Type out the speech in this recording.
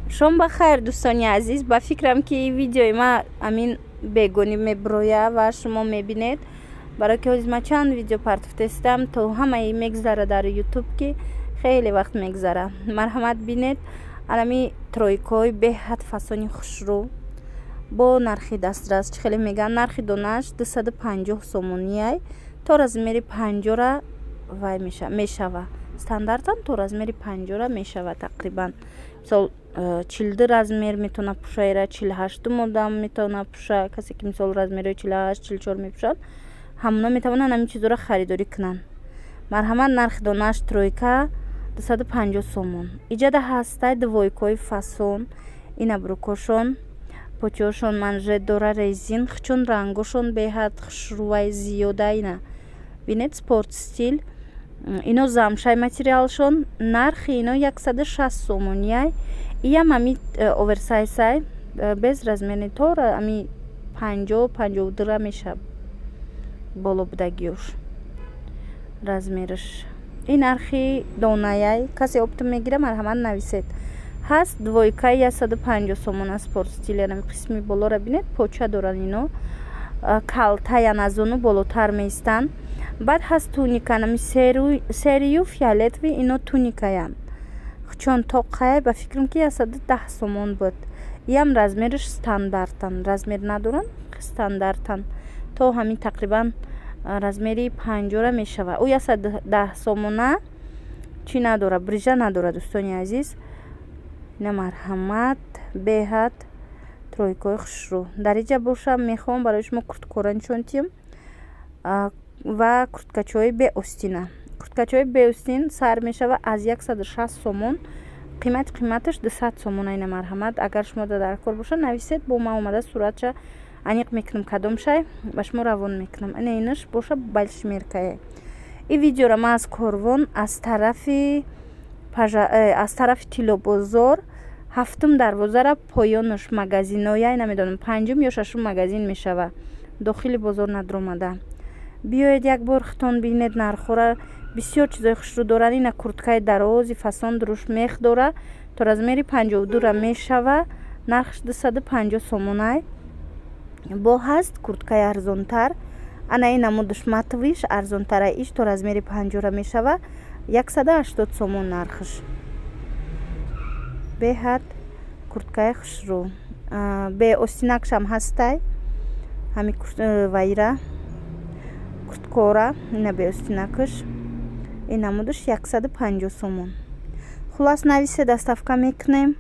شما بخیر دوستانی عزیز. با فکرم که این ویدیوی ما امین بگونی میبرویا و شما میبینید، برای که از ما چند ویدیو پرتفتستم تو همه میگذره در یوتیوب که خیلی وقت میگذره. مرحمت بینید علمی ترویکوی به حد فسانی خوشرو با نرخی دسترس چه خیلی میگن نرخی دونش 250 سومونیه تو размери 50 وای میشوه стандартан то размери 50 میشوه تقریبا. مثال 42 размер میتونه پوشه، 48 مودم میتونه پوشه. کسی که مثال размери 48 44 میپوشن همونا میتونن همین چیزا رو خریداری کنن. مرحمت نرخ دونش ترویکا 250 сомон. Иҷада ҳастай двойкои фасон ина брукошон почошон манжет дора резин хчун рангошон беҳад хушрувай зиёда ина бинед спорт стил ино замшай материалшон нархи ино 160 сомоняй иям ами оверсайсай без размерни тора ами 50-52 меша боло будагиёш размериш. این نرخی دونایی کسی اپتم میگیره مرحمت نویسید. هست دویکای 150 سومون است. سپورت استیل یعنی قسمی بالا را بینید پوچه دارن اینو کالتای از اونو بالاتر میستن. بعد هست تونیکا نمی سریو فیالتوی اینو تونیکایم چون توقعه با فکرم که 110 سومون بود. یم размерش استانداردن размер ندارن استانداردن تو همین تقریبا размери 50 میشوه. او 110 сомона چی نداره بریجه نداره دوستانی عزیز. نه مرحمت بهت ترویکای خوشرو درجه باشه. میخوام برای شما کرتکورن چونتیم و کرتکچای به استینه. کرتکچای به استین سر میشوه از 160 سومون. قیمتش 200 سومون. اینه مرحمت اگر شما در کار باشه نویسید با ما اومده صورتش انیق میکنم کدام شای باش ما روان میکنم. اینش باشه بالشمیرکای. این ویدیو را ما از کاروان از طرف تیلو بازار هفتم دروازه را پایانش مگزینای نمیدونم پنجم یا ششم مگزین میشوه داخل بازار ندر اومده. بیاید یک بار ختان بینید نرخوره بسیار چیزای خوش رو دارن. این کرتکای درازی فسان دروش میخ داره تا размери 52 را میشوه. نرخش 250 сомонай با هست کرتکای ارزانتر. انا این نمودش ماتویش ارزانتر ایش تو размери 50 را میشوه 180 сомон نرخش. به حد کرتکای خوش رو به استینکش هم هسته همی وایره کرتکورا نه به استینکش این نمودش 150 сомон. خلاص نویسه دستافکا میکنیم.